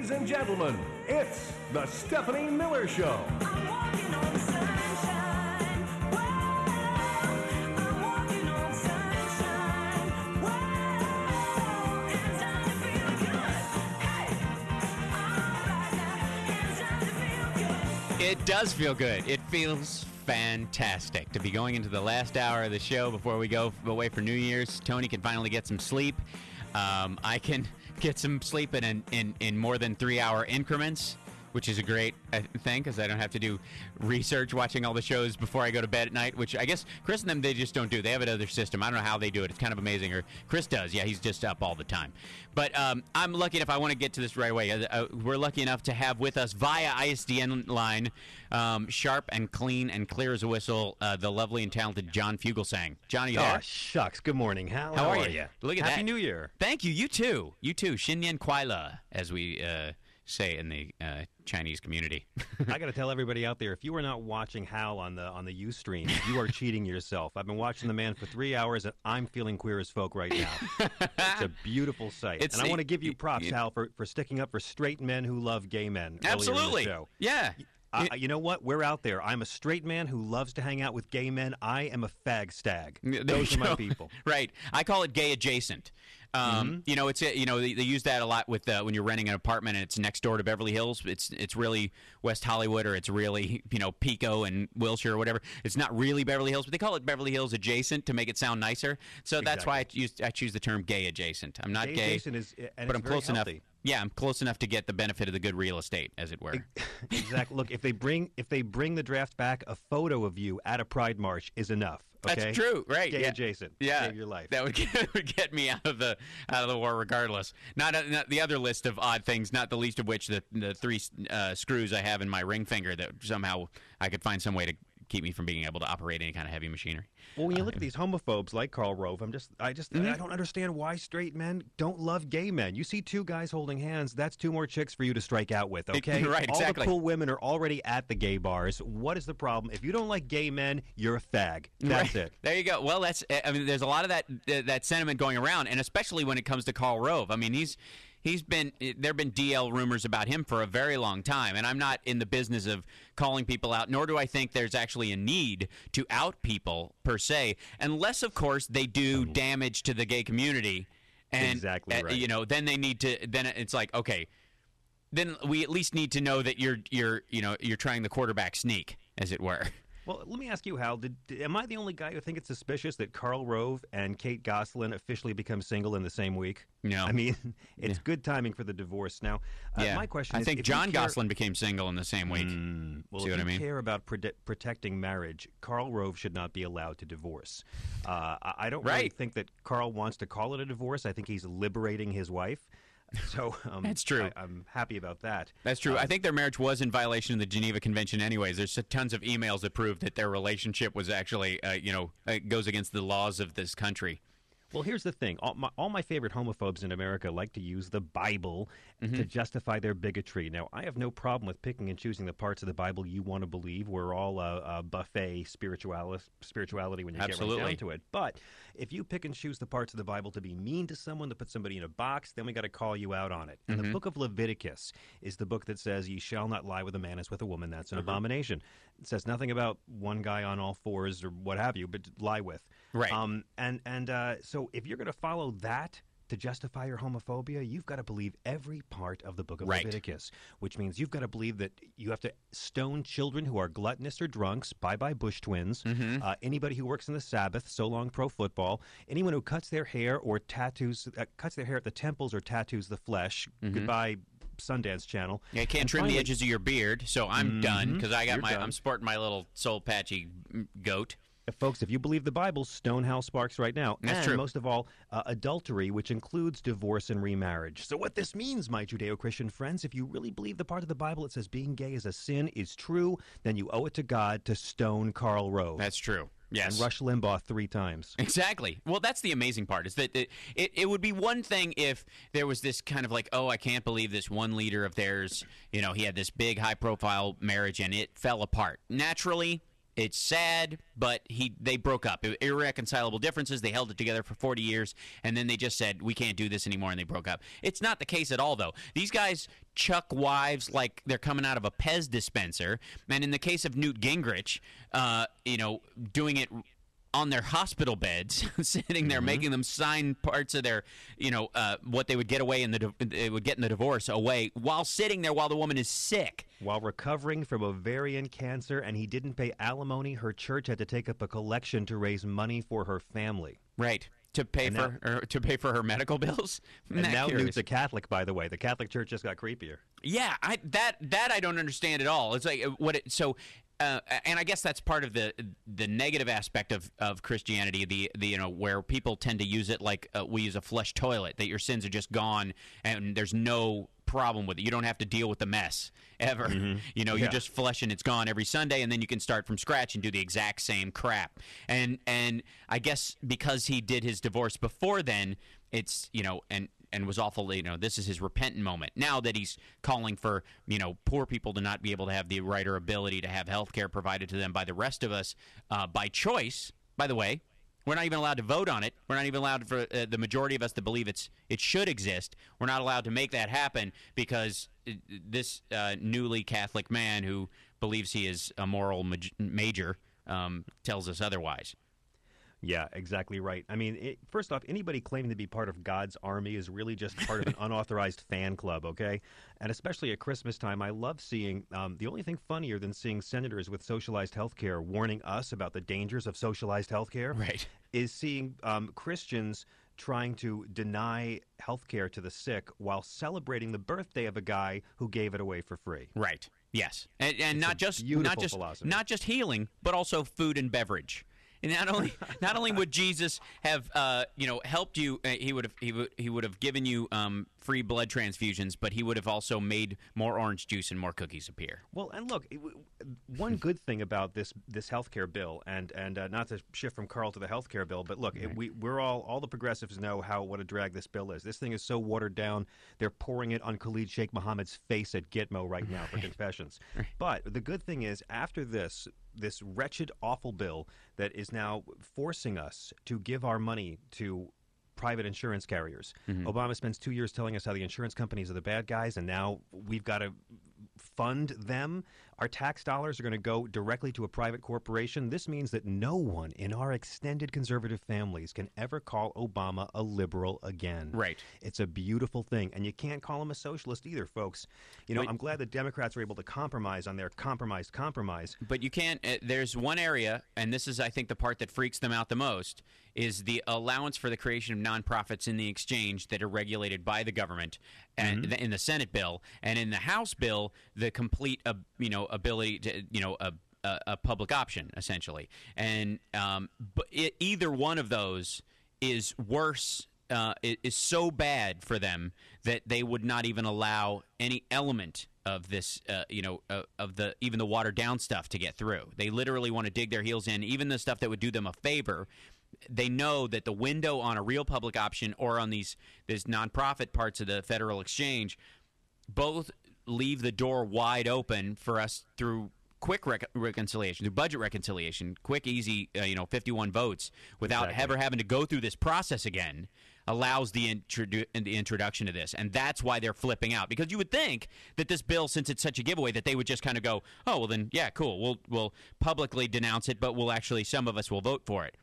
Ladies and gentlemen, it's the Stephanie Miller Show. I'm walking on sunshine. Whoa, I'm walking on sunshine. Whoa, it's time to feel good. Hey, all right now, it's time to feel good. It does feel good. It feels fantastic to be going into the last hour of the show before we go away for New Year's. Tony can finally get some sleep. I can get some sleep in more than 3-hour increments, which is a great thing because I don't have to do research watching all the shows before I go to bed at night, which I guess Chris and them, they just don't do. They have another system. I don't know how they do it. It's kind of amazing. Or Chris does. Yeah, he's just up all the time. But I'm lucky enough. I want to get to this right away. We're lucky enough to have with us via ISDN line, sharp and clean and clear as a whistle, the lovely and talented John Fugelsang. John, are you there? Oh, shucks. Good morning, Hal. How are you? Look at Happy that. New Year. Thank you. You too. You too. Shinyan Kwaila, as we say in the Chinese community. I got to tell everybody out there, if you are not watching Hal on the Ustream, you are cheating yourself. I've been watching the man for 3 hours, and I'm feeling queer as folk right now. It's a beautiful sight. And I want to give you props, Hal, for sticking up for straight men who love gay men. Absolutely. Earlier in the show. Yeah. You know what? We're out there. I'm a straight man who loves to hang out with gay men. I am a fag stag. Those are my people. Right. I call it gay adjacent. You know, they use that a lot with when you're renting an apartment and it's next door to Beverly Hills. It's really West Hollywood, or it's really Pico and Wilshire or whatever. It's not really Beverly Hills, but they call it Beverly Hills adjacent to make it sound nicer. So that's why I choose the term gay adjacent. I'm not gay adjacent but I'm close enough. Yeah, I'm close enough to get the benefit of the good real estate, as it were. Exactly. Look, if they bring the draft back, a photo of you at a Pride March is enough. Okay? That's true, right? Gay adjacent. Yeah, save your life. That would get me out of the war, regardless. Not the other list of odd things, not the least of which the 3 screws I have in my ring finger that somehow I could find some way to keep me from being able to operate any kind of heavy machinery. Well, when you look at these homophobes like Karl Rove, I don't understand why straight men don't love gay men. You see 2 guys holding hands, that's 2 more chicks for you to strike out with, okay? Right, exactly. All the cool women are already at the gay bars. What is the problem? If you don't like gay men, you're a fag. That's it. There you go. Well, there's a lot of that sentiment going around, and especially when it comes to Karl Rove. I mean, there have been DL rumors about him for a very long time, and I'm not in the business of calling people out, nor do I think there's actually a need to out people per se, unless, of course, they do damage to the gay community. And, exactly right. Then they need to. Then it's like, okay, then we at least need to know that you're trying the quarterback sneak, as it were. Well, let me ask you, Hal, am I the only guy who think it's suspicious that Karl Rove and Kate Gosselin officially become single in the same week? No. I mean, it's good timing for the divorce. Now, my question is... I think John Gosselin became single in the same week. Well, See if what I mean? you care about protecting marriage, Karl Rove should not be allowed to divorce. I don't really think that Karl wants to call it a divorce. I think he's liberating his wife. So that's true. I'm happy about that. That's true. I think their marriage was in violation of the Geneva Convention anyways. There's tons of emails that prove that their relationship was actually, goes against the laws of this country. Well, here's the thing. All my favorite homophobes in America like to use the Bible to justify their bigotry. Now, I have no problem with picking and choosing the parts of the Bible you want to believe. We're all a buffet spirituality when you get right down to it. But if you pick and choose the parts of the Bible to be mean to someone, to put somebody in a box, then we got to call you out on it. And the book of Leviticus is the book that says, "Ye shall not lie with a man as with a woman." That's an abomination. It says nothing about one guy on all fours or what have you, but lie with. Right. So if you're going to follow that to justify your homophobia, you've got to believe every part of the book of Leviticus, which means you've got to believe that you have to stone children who are gluttonous or drunks, bye-bye Bush twins, anybody who works in the Sabbath, so long pro football, anyone who cuts their hair or cuts their hair at the temples or tattoos the flesh, goodbye Sundance Channel. Yeah, you can't trim the edges of your beard, so I'm done because I'm sporting my little soul patchy goat. Folks, if you believe the Bible, stone Hal Sparks right now. That's and true. Most of all, adultery, which includes divorce and remarriage. So what this means, my Judeo-Christian friends, if you really believe the part of the Bible that says being gay is a sin is true, then you owe it to God to stone Karl Rove. That's true. Yes. And Rush Limbaugh 3 times. Exactly. Well, that's the amazing part, is that it would be one thing if there was this kind of like, oh, I can't believe this one leader of theirs, he had this big high-profile marriage and it fell apart. Naturally, It's sad, but they broke up. Irreconcilable differences. They held it together for 40 years, and then they just said, we can't do this anymore, and they broke up. It's not the case at all, though. These guys chuck wives like they're coming out of a Pez dispenser, and in the case of Newt Gingrich, doing it on their hospital beds, sitting there, making them sign parts of their, what they would get away they would get in the divorce away while sitting there while the woman is sick. While recovering from ovarian cancer, and he didn't pay alimony, her church had to take up a collection to raise money for her family. Right. To pay for her medical bills. And now Newt's a Catholic, by the way. The Catholic Church just got creepier. Yeah, that I don't understand at all. It's like and I guess that's part of the negative aspect of Christianity, where people tend to use it like we use a flush toilet, that your sins are just gone and there's no problem with it. You don't have to deal with the mess ever. You just flush and it's gone every Sunday, and then you can start from scratch and do the exact same crap. And I guess because he did his divorce before then, it's and was awful, this is his repentant moment. Now that he's calling for, poor people to not be able to have the right or ability to have health care provided to them by the rest of us by choice. By the way, we're not even allowed to vote on it. We're not even allowed for the majority of us to believe it should exist. We're not allowed to make that happen because this newly Catholic man who believes he is a moral major tells us otherwise. Yeah, exactly right. I mean, first off, anybody claiming to be part of God's army is really just part of an unauthorized fan club, okay? And especially at Christmas time, I love seeing, the only thing funnier than seeing senators with socialized health care warning us about the dangers of socialized health care is seeing Christians trying to deny health care to the sick while celebrating the birthday of a guy who gave it away for free. Right, yes. And not just healing, but also food and beverage. And not only would Jesus have helped you, he would have given you free blood transfusions, but he would have also made more orange juice and more cookies appear. Well, and look, one good thing about this healthcare bill, and not to shift from Carl to the healthcare bill, but look, we're all the progressives know what a drag this bill is. This thing is so watered down. They're pouring it on Khalid Sheikh Mohammed's face at Gitmo right now for confessions. But the good thing is, after this wretched, awful bill that is now forcing us to give our money to private insurance carriers. Obama spends 2 years telling us how the insurance companies are the bad guys, and now we've got to fund them. Our tax dollars are going to go directly to a private corporation. This means that no one in our extended conservative families can ever call Obama a liberal again. Right. It's a beautiful thing, and you can't call him a socialist either, folks. I'm glad the Democrats were able to compromise on their compromise. But you can't. There's one area, and this is, I think, the part that freaks them out the most, is the allowance for the creation of nonprofits in the exchange that are regulated by the government, and in the Senate bill, and in the House bill, the complete ability to a public option, essentially. And but either one of those is worse. Is so bad for them that they would not even allow any element of this, even the watered down stuff to get through. They literally want to dig their heels in, even the stuff that would do them a favor. They know that the window on a real public option or on these nonprofit parts of the federal exchange both leave the door wide open for us through quick reconciliation, through budget reconciliation, quick, easy, 51 votes without ever having to go through this process again, allows the introduction of this. And that's why they're flipping out. Because you would think that this bill, since it's such a giveaway, that they would just kind of go, oh, well then, yeah, cool, we'll publicly denounce it, but some of us will vote for it.